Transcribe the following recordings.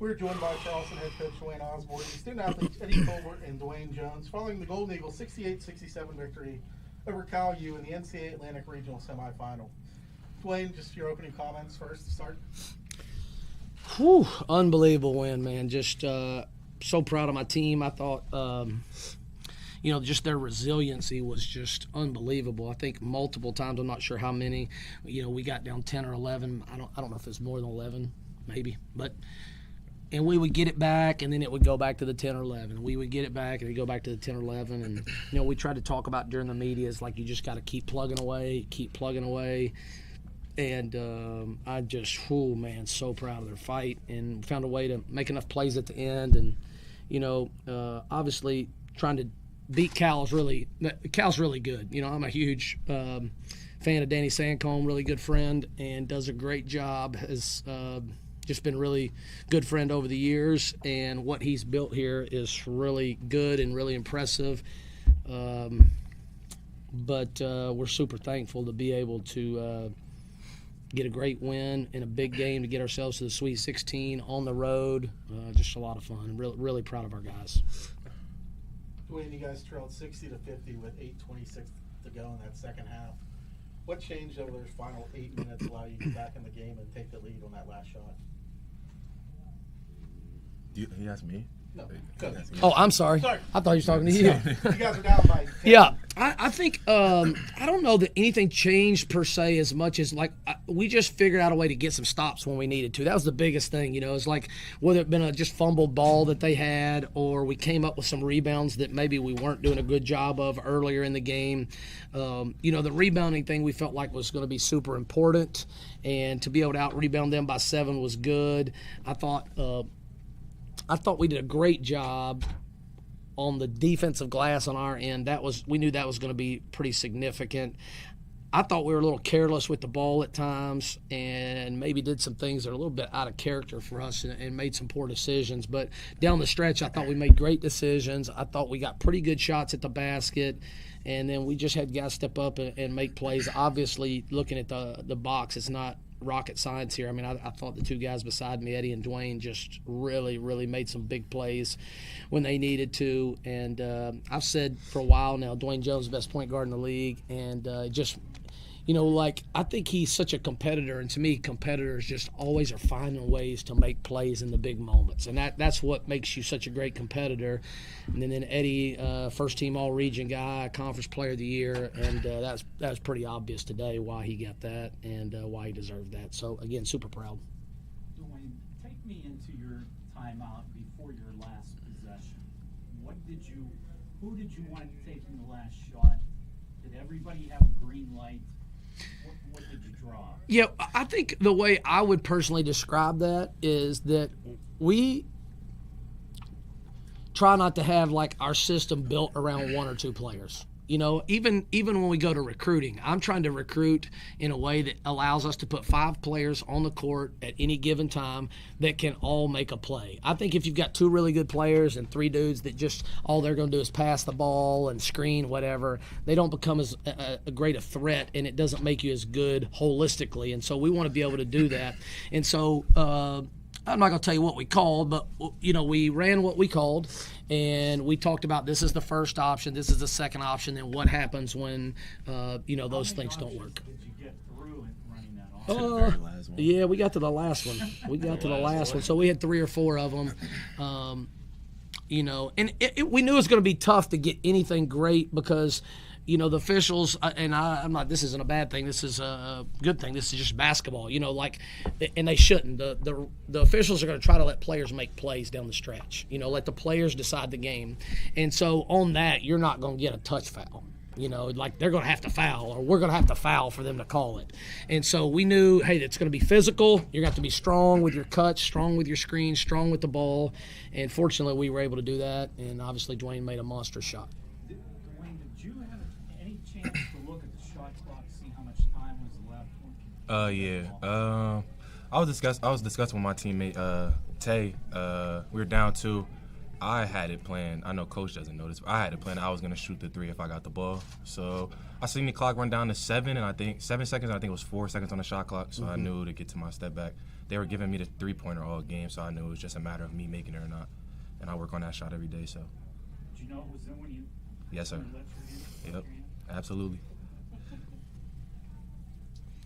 We're joined by Charleston head coach Dwayne Osborne and student athletes Eddie Colbert and Dwayne Jones following the Golden Eagles' 68-67 victory over Cal U in the Ncaa Atlantic Regional Semifinal. Dwayne, just your opening comments first to start. Whew, unbelievable win, man. Just so proud of my team. I thought, just their resiliency was just unbelievable. I think multiple times, I'm not sure how many, we got down 10 or 11. I don't know if it's more than 11, maybe. And we would get it back, and then it would go back to the 10 or 11. We would get it back, and it'd go back to the 10 or 11. And, we tried to talk about during the media is like you just got to keep plugging away. And I just, so proud of their fight and found a way to make enough plays at the end. And, obviously trying to beat Cal's really good. I'm a huge fan of Danny Sancombe, really good friend, and does a great job. Has just been really good friend over the years, and what he's built here is really good and really impressive. But we're super thankful to be able to get a great win in a big game to get ourselves to the Sweet 16 on the road. Just a lot of fun. Really proud of our guys. Dwayne, you guys trailed 60-50 with 8:26 to go in that second half. What changed over those final 8 minutes to allow you to get back in the game and take the lead on that last shot? He asked me? No. Oh, I'm sorry. I thought he was talking to you. You guys are down by 10. Yeah, I think I don't know that anything changed per se as much as we just figured out a way to get some stops when we needed to. That was the biggest thing, It's like whether it been a just fumbled ball that they had, or we came up with some rebounds that maybe we weren't doing a good job of earlier in the game. The rebounding thing we felt like was going to be super important, and to be able to out rebound them by 7 was good. I thought we did a great job on the defensive glass on our end. We knew that was going to be pretty significant. I thought we were a little careless with the ball at times and maybe did some things that are a little bit out of character for us and made some poor decisions. But down the stretch, I thought we made great decisions. I thought we got pretty good shots at the basket. And then we just had guys step up and make plays. Obviously, looking at the box, it's not rocket science here. I mean, I thought the two guys beside me, Eddie and Dwayne, just really, really made some big plays when they needed to. And I've said for a while now, Dwayne Jones is the best point guard in the league. And I think he's such a competitor. And to me, competitors just always are finding ways to make plays in the big moments. And that's what makes you such a great competitor. And then Eddie, first team all-region guy, conference player of the year. And that was pretty obvious today why he got that and why he deserved that. So, again, super proud. Dwayne, take me into your timeout before your last possession. Who did you want taking the last shot? Did everybody have a green light? What did you draw? Yeah, I think the way I would personally describe that is that we try not to have our system built around 1 or 2 players. Even when we go to recruiting, I'm trying to recruit in a way that allows us to put 5 players on the court at any given time that can all make a play. I think if you've got 2 really good players and 3 dudes that just all they're going to do is pass the ball and screen, whatever, they don't become as a great a threat, and it doesn't make you as good holistically. And so we want to be able to do that. And so I'm not going to tell you what we called, but, we ran what we called, and we talked about this is the first option, this is the second option, and what happens when, those things don't work. Did you get through running that off? Yeah, we got to the last one. So we had 3 or 4 of them. And we knew it was going to be tough to get anything great because – the officials, and I'm not, this isn't a bad thing, this is a good thing, this is just basketball, and they shouldn't. The officials are going to try to let players make plays down the stretch, let the players decide the game. And so on that, you're not going to get a touch foul. They're going to have to foul, or we're going to have to foul for them to call it. And so we knew, hey, it's going to be physical. You're going to have to be strong with your cuts, strong with your screens, strong with the ball. And fortunately, we were able to do that, and obviously Dwayne made a monster shot. Dwayne, did you have any chance to look at the shot clock, see how much time was left? Yeah. I was discussing with my teammate Tay. We were down 2. I had it planned. I know Coach doesn't know this, but I had it planned. I was going to shoot the 3 if I got the ball. So I seen the clock run down to 7 seconds, and I think it was 4 seconds on the shot clock. So I knew to get to my step back. they were giving me the three-pointer all game, so I knew it was just a matter of me making it or not. And I work on that shot every day. So. Did you know it was in when you? Yes, sir. Yep, absolutely.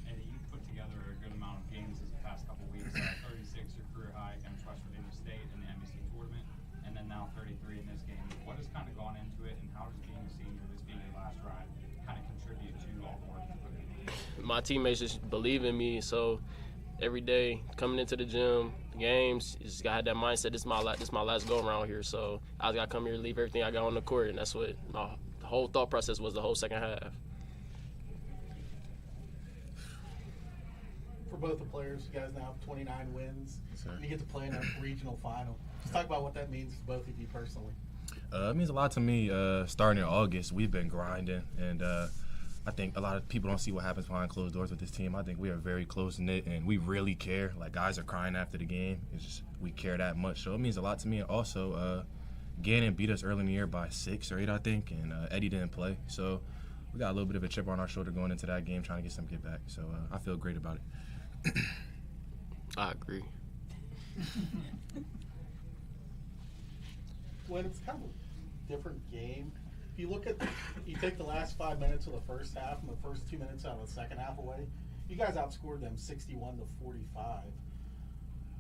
Eddie, you put together a good amount of games this past couple weeks. 36, your career high against West Virginia State in the NBC tournament, and then now 33 in this game. What has kind of gone into it, and how does being a senior, this being your last ride, kind of contribute to all the work you put in? My teammates just believe in me, so every day coming into the gym, the games, you just gotta have that mindset. This is my last go around here, so I just gotta come here and leave everything I got on the court, and that's what my whole thought process was the whole second half. For both the players, you guys now have 29 wins, Yes, and you get to play in a regional final. Just talk about what that means to both of you personally. It means a lot to me. Starting in August, we've been grinding, and I think a lot of people don't see what happens behind closed doors with this team. I think we are very close-knit, and we really care. Like, guys are crying after the game. It's just we care that much. So it means a lot to me. And also, Gannon beat us early in the year by 6 or 8, I think, and Eddie didn't play. So we got a little bit of a chip on our shoulder going into that game, trying to get some get back. So I feel great about it. I agree. When it's kind of a different game, if you look at, you take the last 5 minutes of the first half and the first 2 minutes out of the second half away, you guys outscored them 61-45.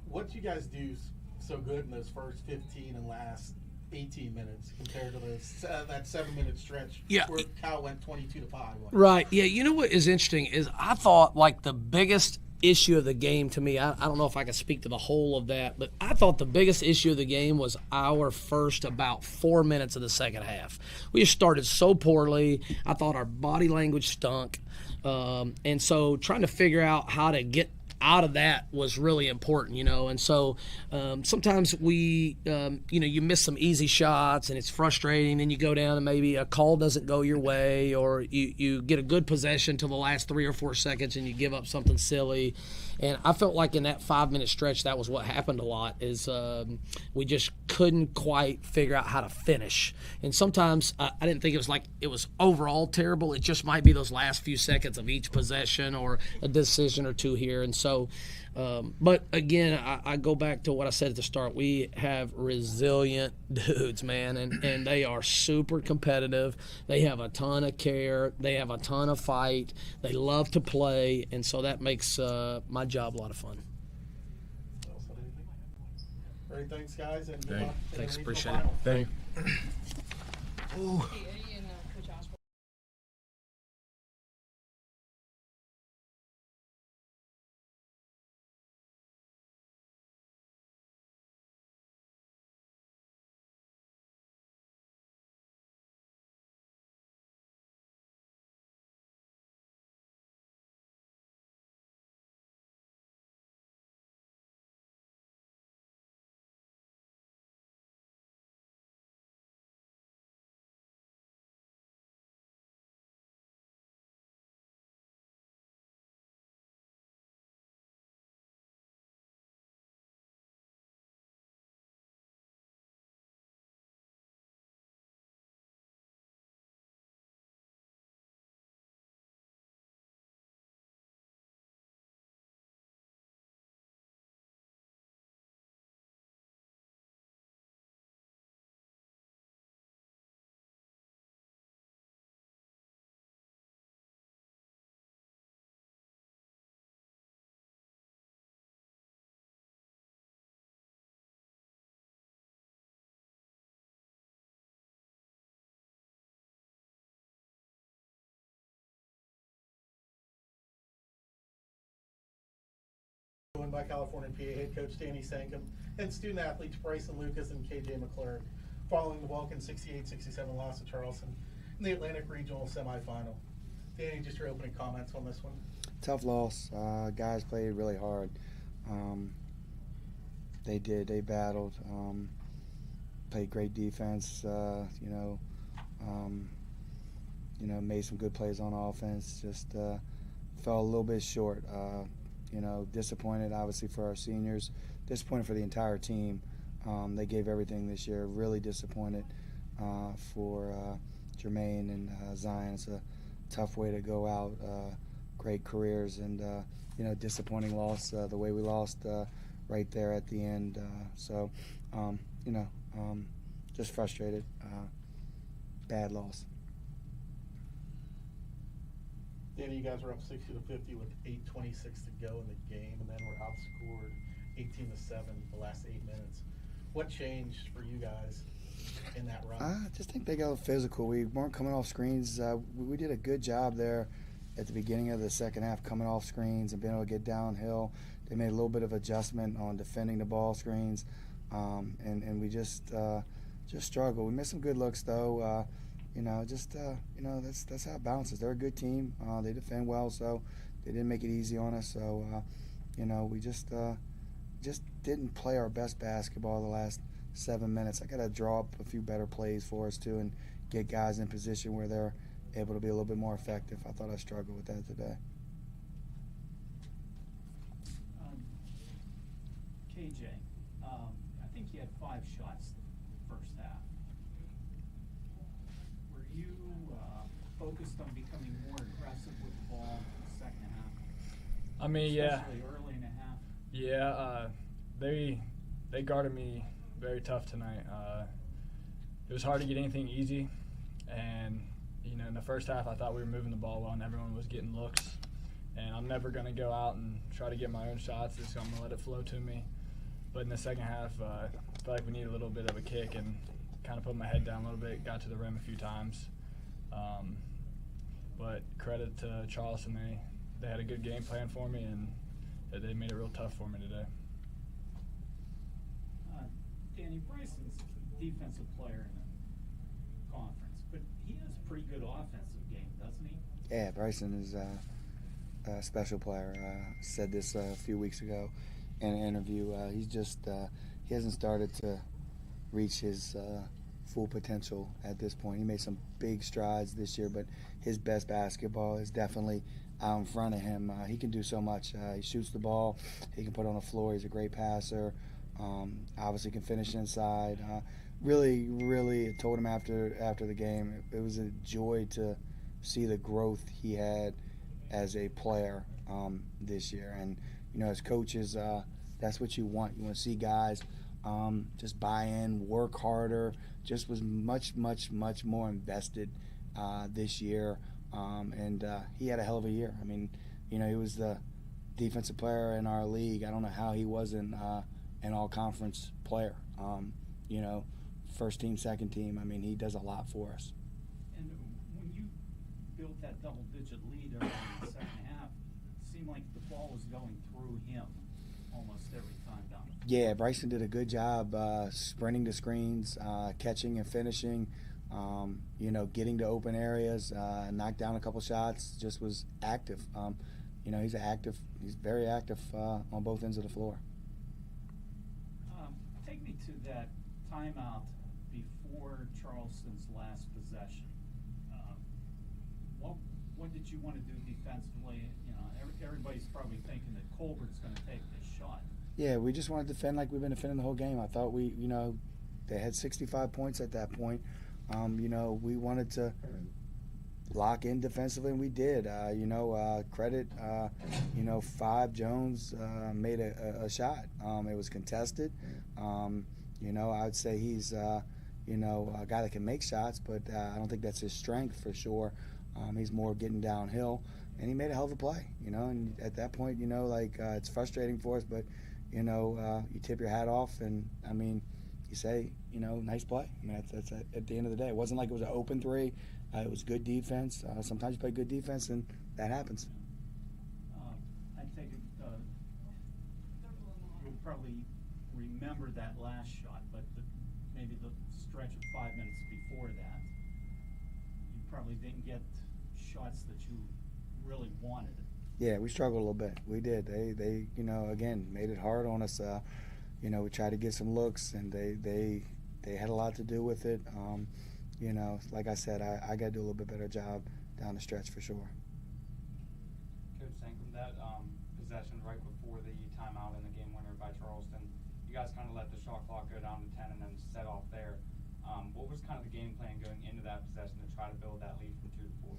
What do you guys do so good in those first 15 and last 18 minutes compared to that 7-minute stretch where Cal went 22-5? Right. Yeah. You know what is interesting is I thought like the biggest issue of the game to me, I don't know if I can speak to the whole of that, but I thought the biggest issue of the game was our first about 4 minutes of the second half. We just started so poorly. I thought our body language stunk. And so trying to figure out how to get out of that was really important, and so sometimes we you miss some easy shots and it's frustrating, and you go down and maybe a call doesn't go your way, or you get a good possession till the last 3 or 4 seconds and you give up something silly. And I felt like in that 5-minute stretch that was what happened a lot, is we just couldn't quite figure out how to finish. And sometimes I didn't think it was overall terrible. It just might be those last few seconds of each possession or a decision or two here. And so, but again, I go back to what I said at the start. We have resilient dudes, man, and they are super competitive. They have a ton of care. They have a ton of fight. They love to play, and so that makes my job a lot of fun. Great, thanks, guys, and good Thank luck in the Thanks, regional appreciate final. it. Thank you. Hey, Eddie and Coach Osborne. Joined by California PA head coach Danny Sankum and student athletes Bryson Lucas and KJ McClure, following the Vulcan 68-67 loss to Charleston in the Atlantic Regional semifinal. Danny, just your opening comments on this one. Tough loss. Guys played really hard. They did. They battled. Played great defense. Made some good plays on offense. Just fell a little bit short. Disappointed obviously for our seniors. Disappointed for the entire team. They gave everything this year. Really disappointed for Jermaine and Zion. It's a tough way to go out great careers, and disappointing loss the way we lost right there at the end. Just frustrated. Bad loss. Danny, you guys were up 60-50 with 8:26 to go in the game, and then were outscored 18-7 the last 8 minutes. What changed for you guys in that run? I just think they got physical. We weren't coming off screens. We did a good job there at the beginning of the second half, coming off screens and being able to get downhill. They made a little bit of adjustment on defending the ball screens, and we just struggled. We missed some good looks though. That's how it bounces. They're a good team. They defend well, so they didn't make it easy on us. So we just didn't play our best basketball the last 7 minutes. I got to draw up a few better plays for us too, and get guys in position where they're able to be a little bit more effective. I thought I struggled with that today. KJ, I think you had 5 shots the first half. Were you focused on becoming more aggressive with the ball in the second half? I mean, Especially early in the half. Yeah, they guarded me very tough tonight. It was hard to get anything easy, and in the first half I thought we were moving the ball well and everyone was getting looks, and I'm never going to go out and try to get my own shots. I'm going to let it flow to me. But in the second half, I felt like we needed a little bit of a kick and kind of put my head down a little bit, got to the rim a few times. But credit to Charleston, they had a good game plan for me, and they made it real tough for me today. Danny, Bryson's a defensive player in the conference, but he has a pretty good offensive game, doesn't he? Yeah, Bryson is a special player. Said this a few weeks ago in an interview. He hasn't started to reach his full potential at this point. He made some big strides this year, but his best basketball is definitely out in front of him. He can do so much. He shoots the ball. He can put it on the floor. He's a great passer. Obviously can finish inside. Really told him after the game, it was a joy to see the growth he had as a player this year. And as coaches, that's what you want. You want to see guys just buy in, work harder. Just was much more invested this year, and he had a hell of a year. I mean, he was the defensive player in our league. I don't know how he wasn't an all-conference player. First team, second team. I mean, he does a lot for us. And when you built that double-digit lead early in the second half, it seemed like the ball was going through him almost every time down the floor. Yeah, Bryson did a good job sprinting to screens, catching and finishing, getting to open areas, knocked down a couple shots, just was active. He's very active on both ends of the floor. Take me to that timeout before Charleston's last possession. What did you want to do defensively? Everybody's probably thinking that Colbert's going to take this shot. Yeah, we just wanted to defend like we've been defending the whole game. I thought they had 65 points at that point. We wanted to lock in defensively, and we did. Credit, 5 Jones made a shot. It was contested. I'd say he's, a guy that can make shots, but I don't think that's his strength for sure. He's more getting downhill, and he made a hell of a play, and at that point, it's frustrating for us, but, you tip your hat off, and, you say, nice play. That's at the end of the day. It wasn't like it was an open three. It was good defense. Sometimes you play good defense, and that happens. I take it you'll probably remember that last shot, but maybe the stretch of 5 minutes before that, you probably didn't get shots that you really wanted. Yeah, we struggled a little bit. We did. They again, made it hard on us. We tried to get some looks, and they had a lot to do with it. Like I said, I got to do a little bit better job down the stretch for sure. Coach Sankum, that possession right before the timeout in the game winner by Charleston, you guys kind of let the shot clock go down to 10 and then set off there. What was kind of the game plan going into that possession to try to build that lead from 2 to 4?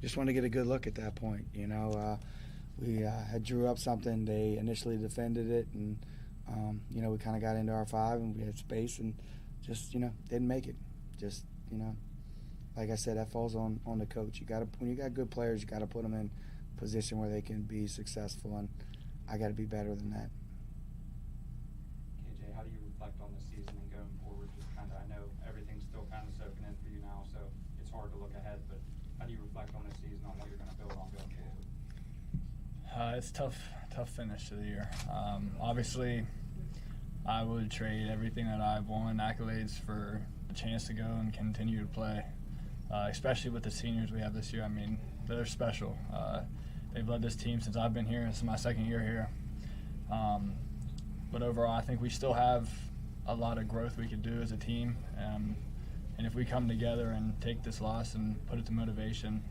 just wanted to get a good look at that point. We had drew up something. They initially defended it, and we kind of got into our 5, and we had space, and just didn't make it. Just like I said, that falls on the coach. When you got good players, you got to put them in a position where they can be successful, and I got to be better than that. KJ, how do you reflect on the season and going forward? Just kind of, I know everything's still kind of soaking in for you now, so it's hard to look ahead, but how do you reflect on this season, on what you're going to build on going forward? It's tough finish to the year. Obviously, I would trade everything that I've won, accolades, for the chance to go and continue to play, especially with the seniors we have this year. I mean, they're special. They've led this team since I've been here. This is my second year here. But overall, I think we still have a lot of growth we could do as a team. And if we come together and take this loss and put it to motivation,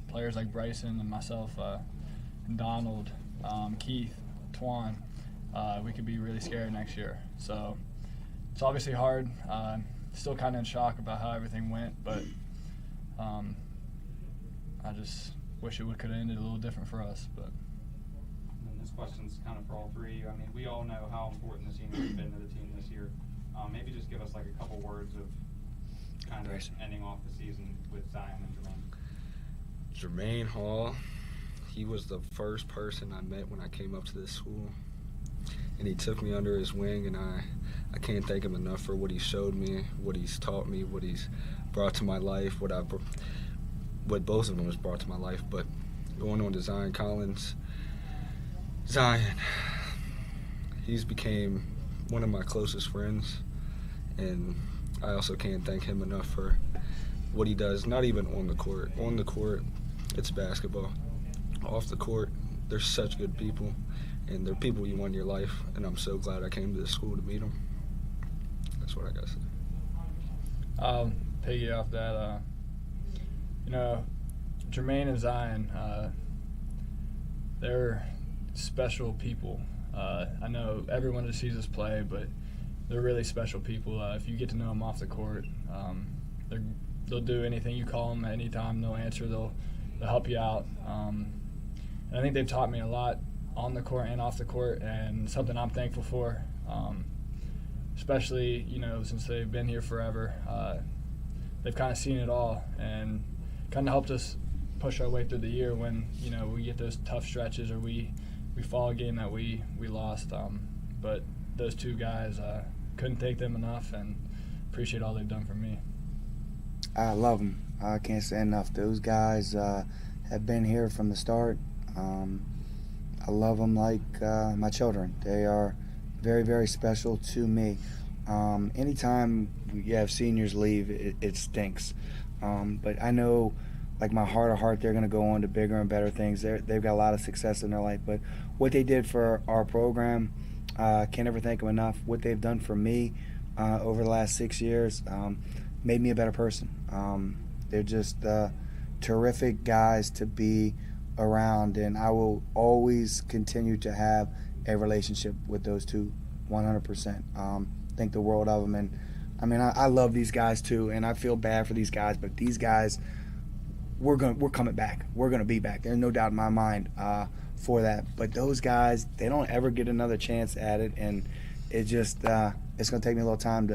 players like Bryson and myself, and Donald, Keith, Twan, we could be really scary next year. So it's obviously hard. Still kind of in shock about how everything went, but I just wish it could have ended a little different for us. But And this question's kind of for all three of you. I mean, we all know how important the seniors have been to the team this year. Maybe just give us like a couple words of kind of ending off the season with Zion and Jermaine. Jermaine Hall, he was the first person I met when I came up to this school, and he took me under his wing, and I can't thank him enough for what he showed me, what he's taught me, what he's brought to my life, what both of them has brought to my life. But going on to Zion Collins, Zion, he's became one of my closest friends, and I also can't thank him enough for what he does, not even on the court. On the court, it's basketball. Off the court, they're such good people, and they're people you want in your life, and I'm so glad I came to this school to meet them. That's what I got to say. Piggy off that, Jermaine and Zion, they're special people. I know everyone just sees us play, but they're really special people. If you get to know them off the court, they'll do anything you call them at any time. They'll answer. They'll help you out. And I think they've taught me a lot on the court and off the court, and something I'm thankful for. Especially, since they've been here forever, they've kind of seen it all and kind of helped us push our way through the year when we get those tough stretches or we fall a game that we lost. But those two guys, couldn't thank them enough, and appreciate all they've done for me. I love them. I can't say enough. Those guys have been here from the start. I love them like my children. They are very, very special to me. Anytime you have seniors leave, it stinks. But I know, like my heart of heart, they're going to go on to bigger and better things. They've got a lot of success in their life. But what they did for our program, can't ever thank them enough. What they've done for me over the last 6 years made me a better person. They're just terrific guys to be around, and I will always continue to have a relationship with those two 100%. Think the world of them, and I mean I love these guys too, and I feel bad for these guys, but these guys, we're coming back. We're gonna be back. There's no doubt in my mind for that. But those guys, they don't ever get another chance at it, and it just it's gonna take me a little time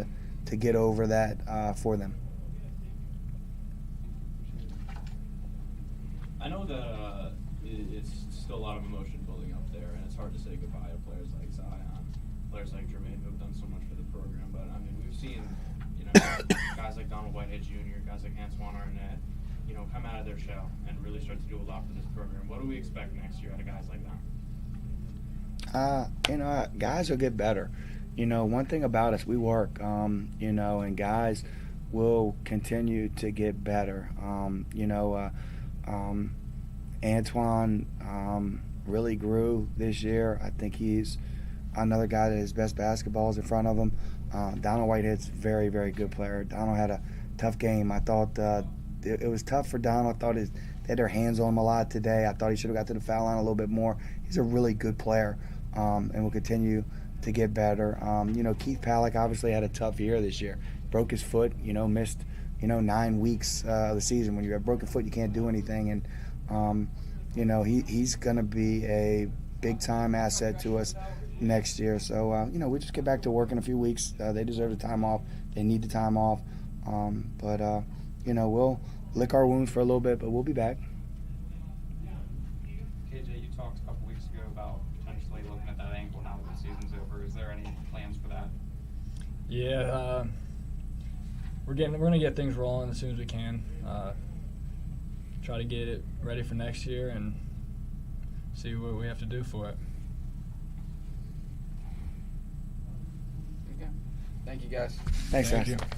to get over that for them. I know that it's still a lot of emotion building up there, and it's hard to say goodbye to players like Zion, players like Jermaine, who have done so much for the program. But I mean, we've seen, guys like Donald Whitehead Jr., guys like Ncaa Arnett, come out of their shell and really start to do a lot for this program. What do we expect next year out of guys like that? Guys will get better. One thing about us, we work, and guys will continue to get better. Antoine really grew this year. I think he's another guy that his best basketball is in front of him. Donald Whitehead's a very, very good player. Donald had a tough game. I thought it was tough for Donald. I thought they had their hands on him a lot today. I thought he should have got to the foul line a little bit more. He's a really good player, and will continue to get better. Keith Palak obviously had a tough year this year. Broke his foot, missed 9 weeks of the season. When you have a broken foot, you can't do anything. And You know, he's going to be a big-time asset to us next year. So, you know, we just get back to work in a few weeks. They deserve the time off. They need the time off. But you know, we'll lick our wounds for a little bit, but we'll be back. KJ, you talked a couple weeks ago about potentially looking at that ankle now that the season's over. Is there any plans for that? Yeah, we're gonna get things rolling as soon as we can. Try to get it ready for next year and see what we have to do for it. Thank you, guys. Thanks, Thank guys. you.